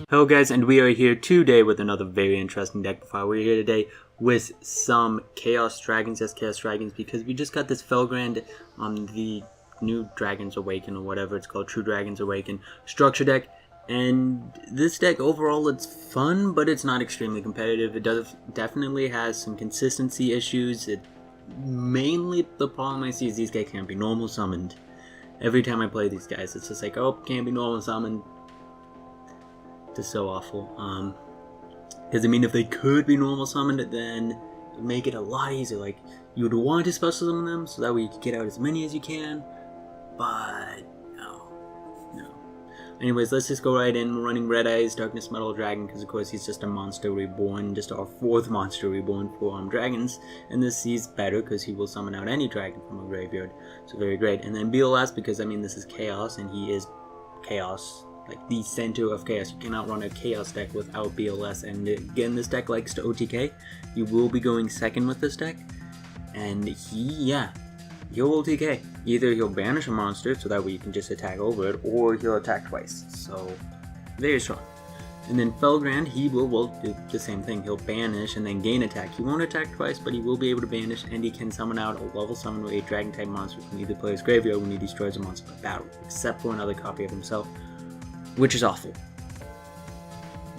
Hello guys, and we are here today with another very interesting deck profile. We're here today with some Chaos Dragons, yes, Chaos Dragons, because we just got this Felgrand on the new Dragons Awaken, or whatever it's called, True Dragons Awaken structure deck. And this deck overall, it's fun, but it's not extremely competitive. It definitely has some consistency issues. Mainly the problem I see is these guys can't be normal summoned. Every time I play these guys, it's just like, oh, can't be normal summoned. It's so awful. Because I mean, if they could be normal summoned, then it would make it a lot easier. Like, you would want to special summon them, so that way you could get out as many as you can. But no. Anyways, let's just go right in. We're running Red Eyes, Darkness Metal Dragon, because of course he's just a monster reborn, just our fourth monster reborn for dragons. And this he's better because he will summon out any dragon from a graveyard. So very great. And then BLS, because I mean this is Chaos, and he is Chaos. Like the center of Chaos. You cannot run a Chaos deck without BLS. And again, this deck likes to OTK. You will be going second with this deck. And he'll OTK. Either he'll banish a monster, so that way you can just attack over it, or he'll attack twice. So, very strong. And then Felgrand, he will do the same thing. He'll banish and then gain attack. He won't attack twice, but he will be able to banish, and he can summon out a level summon with a dragon type monster from either player's graveyard when he destroys a monster by battle, except for another copy of himself. Which is awful.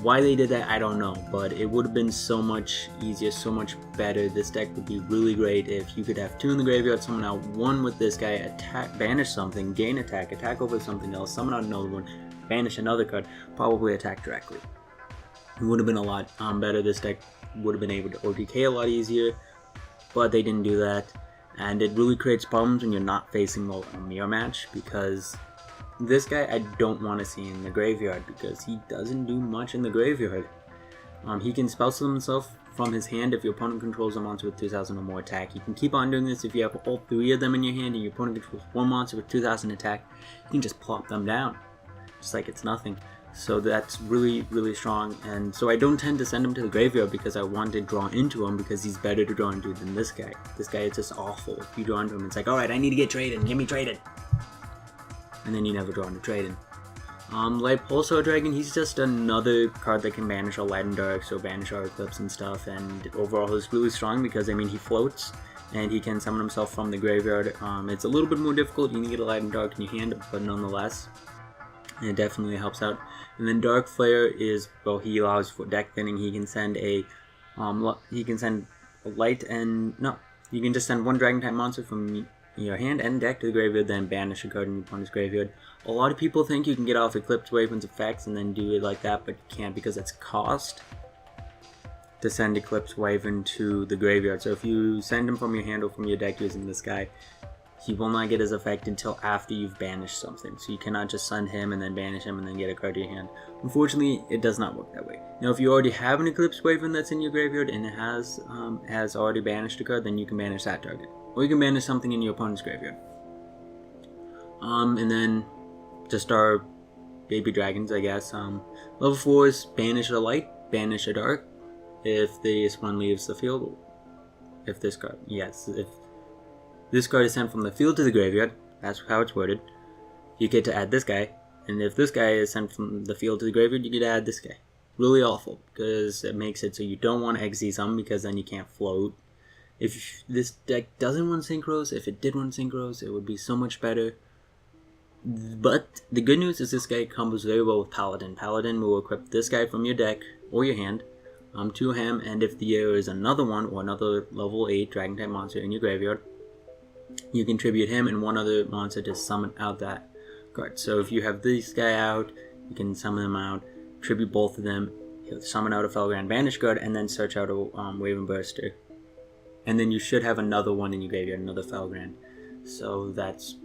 Why they did that, I don't know, but it would have been so much easier, so much better. This deck would be really great if you could have two in the graveyard, summon out one with this guy, attack, banish something, gain attack over something else, summon out another one, banish another card, probably attack directly. It would have been a lot better. This deck would have been able to OTK a lot easier, but they didn't do that, and it really creates problems when you're not facing a mirror match, because this guy I don't want to see in the graveyard because he doesn't do much in the graveyard. He can spell summon himself from his hand if your opponent controls a monster with 2,000 or more attack. You can keep on doing this if you have all three of them in your hand and your opponent controls one monster with 2,000 attack. You can just plop them down, just like it's nothing. So that's really, really strong. And so I don't tend to send him to the graveyard because I want to draw into him, because he's better to draw into than this guy. This guy is just awful. If you draw into him, it's like, alright, I need to get traded. Get me traded. And then you never draw into trade in. Light Pulsar Dragon, he's just another card that can banish a Light and Dark, so banish our Eclipse and stuff, and overall he's really strong because, I mean, he floats, and he can summon himself from the graveyard. It's a little bit more difficult, you need to get a Light and Dark in your hand, but nonetheless, it definitely helps out. And then Dark Flare is, well, he allows for deck thinning. He can send a, he can send a Light and, no, you can just send one Dragon type monster from your hand and deck to the graveyard, then banish a card in your opponent's graveyard. A lot of people think you can get off Eclipse Waveman's effects and then do it like that, but you can't because it's cost to send Eclipse Waven to the graveyard. So if you send him from your hand or from your deck using this guy, he will not get his effect until after you've banished something. So you cannot just send him and then banish him and then get a card to your hand. Unfortunately, it does not work that way. Now, if you already have an Eclipse Waven that's in your graveyard and it has already banished a card, then you can banish that target. Or you can banish something in your opponent's graveyard. And then just our baby dragons, I guess. Level 4 is banish a light, banish a dark. If this one leaves the field, if this card is sent from the field to the graveyard, that's how it's worded, you get to add this guy. And if this guy is sent from the field to the graveyard, you get to add this guy. Really awful, because it makes it so you don't want to XZ some, because then you can't float. If this deck doesn't want Synchros, if it did want Synchros, it would be so much better. But the good news is this guy combos very well with Paladin. Paladin will equip this guy from your deck or your hand to him, and if there is another one or another level 8 Dragon type monster in your graveyard, you can tribute him and one other monster to summon out that card. So if you have this guy out, you can summon him out, tribute both of them, he'll summon out a Felgrand Banish card, and then search out a Waven Burster. And then you should have another one in your graveyard, another Felgrand. So that's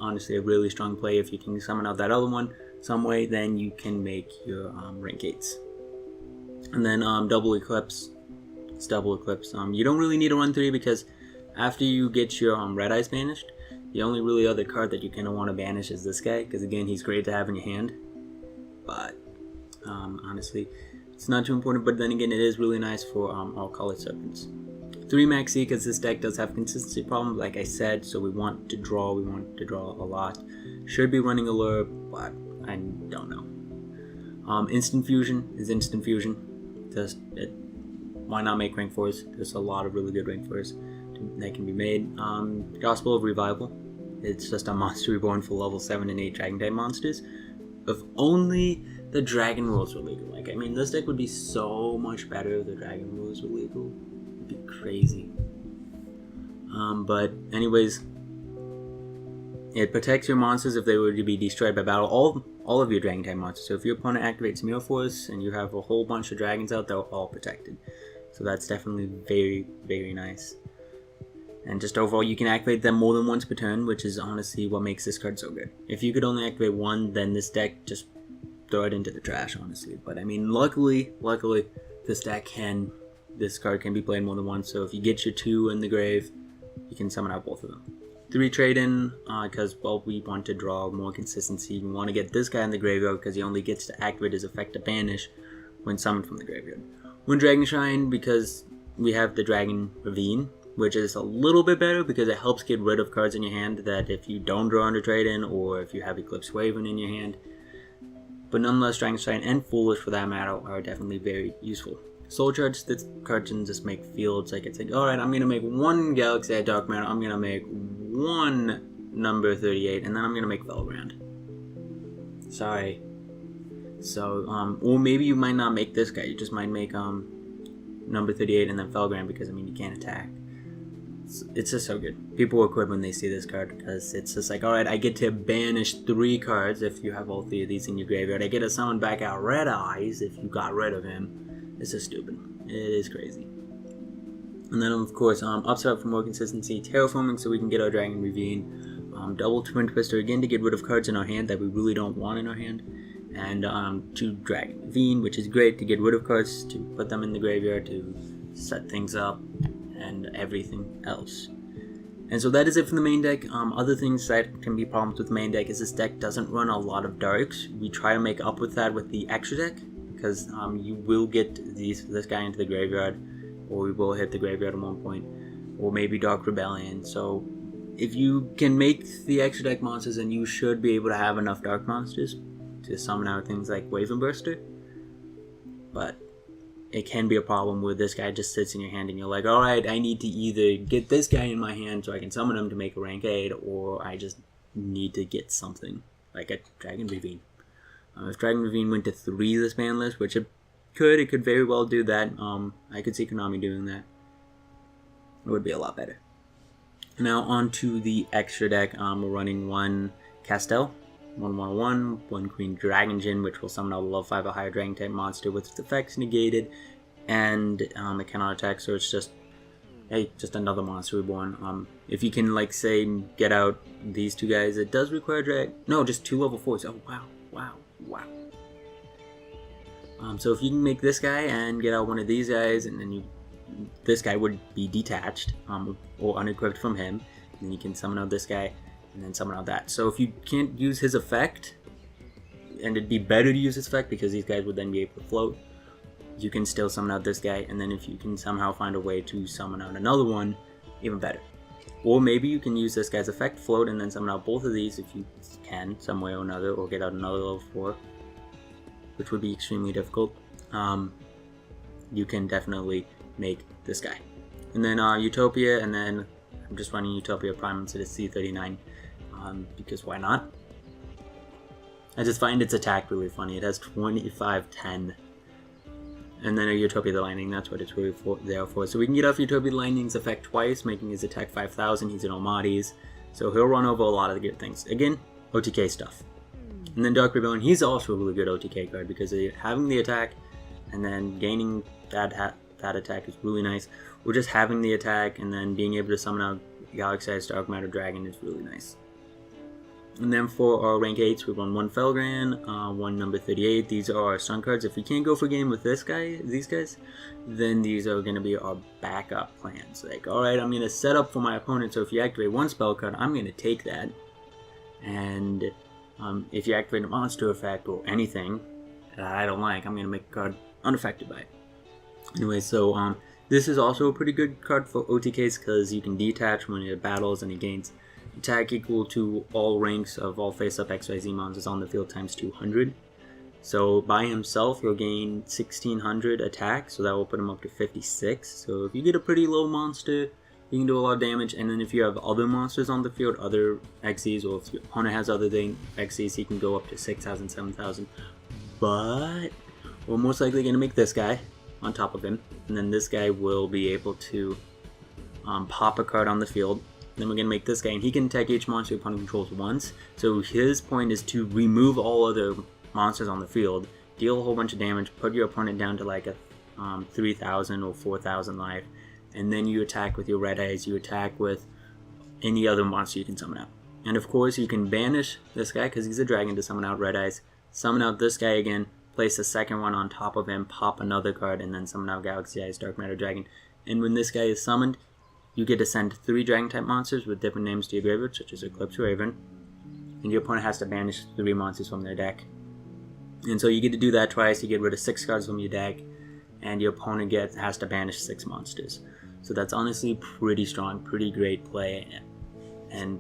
honestly a really strong play. If you can summon out that other one some way, then you can make your rank 8s. And then double Eclipse. It's double Eclipse. You don't really need to run 3 because after you get your Red Eyes banished, the only really other card that you kind of want to banish is this guy, because again, he's great to have in your hand. But honestly, it's not too important. But then again, it is really nice for all Colored Serpents. 3 Maxi, because this deck does have consistency problems, like I said, so we want to draw a lot. Should be running Allure, but I don't know. Instant Fusion is Instant Fusion. Why not make rank 4s? There's a lot of really good rank 4s that can be made. Gospel of Revival. It's just a monster reborn for level 7 and 8 dragon type monsters. If only the dragon rules were legal. Like, I mean, this deck would be so much better if the dragon rules were legal. It'd be crazy. But anyways, it protects your monsters if they were to be destroyed by battle. All of your dragon type monsters. So if your opponent activates Mirror Force and you have a whole bunch of dragons out, they're all protected. So that's definitely very, very nice. And just overall, you can activate them more than once per turn, which is honestly what makes this card so good. If you could only activate one, then this deck, just throw it into the trash, honestly. But I mean, luckily, this card can be played more than once. So if you get your 2 in the grave, you can summon out both of them. 3 trade-in, because, well, we want to draw more consistency. We want to get this guy in the graveyard, because he only gets to activate his effect to banish when summoned from the graveyard. 1 Dragon Shrine, because we have the Dragon Ravine, which is a little bit better because it helps get rid of cards in your hand that if you don't draw under trade-in or if you have Eclipse Waven in your hand. But nonetheless, Dragon Shrine and Foolish for that matter are definitely very useful. Soul Charge, this card can just make fields. Like, it's like, alright, I'm going to make 1 Galaxy Eye Dark Matter, I'm going to make 1 number 38, and then I'm going to make Felgrand. Sorry. So, or maybe you might not make this guy, you just might make number 38 and then Felgrand because, I mean, you can't attack. It's just so good. People will quit when they see this card because it's just like, alright, I get to banish 3 cards if you have all 3 of these in your graveyard. I get to summon back out Red Eyes if you got rid of him. It's just stupid. It is crazy. And then, of course, upside for more consistency, Terraforming so we can get our Dragon Ravine. Double Twin Twister again to get rid of cards in our hand that we really don't want in our hand. And 2 Dragon Ravine, which is great to get rid of cards, to put them in the graveyard, to set things up, and everything else. And so that is it for the main deck. Other things that can be problems with the main deck is this deck doesn't run a lot of darks. We try to make up with that with the extra deck, because you will get this guy into the graveyard, or we will hit the graveyard at one point, or maybe Dark Rebellion. So if you can make the extra deck monsters, then you should be able to have enough dark monsters to summon out things like Wavenburster. But it can be a problem where this guy just sits in your hand and you're like, alright, I need to either get this guy in my hand so I can summon him to make a rank 8, or I just need to get something like a Dragon Ravine. If Dragon Ravine went to 3 this ban list, which it could very well do that. I could see Konami doing that. It would be a lot better. Now on to the extra deck. We're running 1 Castel, 1/1/1, 1 Queen Dragon Djinn, which will summon out a level 5 or higher dragon type monster with its effects negated, and it cannot attack, so it's just another monster reborn. If you can, like, say, get out these 2 guys, it does require just 2 level 4s. Oh, wow. So if you can make this guy and get out one of these guys, and then this guy would be detached, or unequipped from him, and then you can summon out this guy, and then summon out that. So if you can't use his effect, and it'd be better to use his effect because these guys would then be able to float, you can still summon out this guy, and then if you can somehow find a way to summon out another one, even better. Or maybe you can use this guy's effect, float, and then summon out both of these if you can, some way or another, or get out another level 4, which would be extremely difficult. You can definitely make this guy. And then Utopia, and then I'm just running Utopia Prime instead of C39, because why not? I just find its attack really funny. It has 25-10. And then a Utopia the Lightning, that's what it's really there for. So we can get off Utopia the Lightning's effect twice, making his attack 5,000. He's an Almaties, so he'll run over a lot of the good things. Again, OTK stuff. And then Dark Rebellion, he's also a really good OTK card because having the attack and then gaining that attack is really nice. Or just having the attack and then being able to summon out Galaxy-Sized Dark Matter Dragon is really nice. And then for our rank 8s, we run 1 Felgrand, 1 number 38. These are our stun cards. If we can't go for game with these guys, then these are going to be our backup plans. Like, alright, I'm going to set up for my opponent, so if you activate 1 spell card, I'm going to take that. And if you activate a monster effect or anything that I don't like, I'm going to make a card unaffected by it. Anyway, so this is also a pretty good card for OTKs because you can detach when it battles and it gains attack equal to all ranks of all face-up XYZ monsters on the field times 200. So by himself, he'll gain 1600 attack, so that will put him up to 56. So if you get a pretty low monster, you can do a lot of damage. And then if you have other monsters on the field, other XCs, or if your opponent has other XCs, he can go up to 6,000, 7,000. But we're most likely going to make this guy on top of him, and then this guy will be able to pop a card on the field. Then we're going to make this guy, and he can attack each monster your opponent controls once. So his point is to remove all other monsters on the field, deal a whole bunch of damage, put your opponent down to like a 3,000 or 4,000 life, and then you attack with your red eyes, you attack with any other monster you can summon out. And of course you can banish this guy because he's a dragon to summon out red eyes, summon out this guy again, place a second one on top of him, pop another card, and then summon out Galaxy Eyes Dark Matter Dragon. And when this guy is summoned, you get to send 3 dragon type monsters with different names to your graveyard, such as Eclipse Raven, and your opponent has to banish 3 monsters from their deck. And so you get to do that twice. You get rid of 6 cards from your deck, and your opponent has to banish 6 monsters. So that's honestly pretty strong, pretty great play, and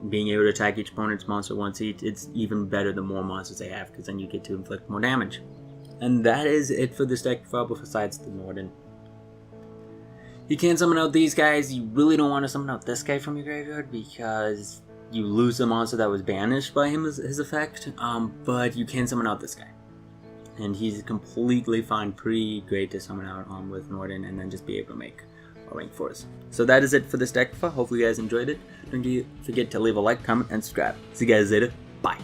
being able to attack each opponent's monster once each, it's even better the more monsters they have, because then you get to inflict more damage. And that is it for this deck profile, besides the Norden. You can't summon out these guys. You really don't want to summon out this guy from your graveyard, because you lose the monster that was banished by his effect, but you can summon out this guy. And he's completely fine, pretty great to summon out with Norden, and then just be able to make a rank force. So that is it for this deck profile. Hopefully you guys enjoyed it. Don't forget to leave a like, comment, and subscribe. See you guys later. Bye.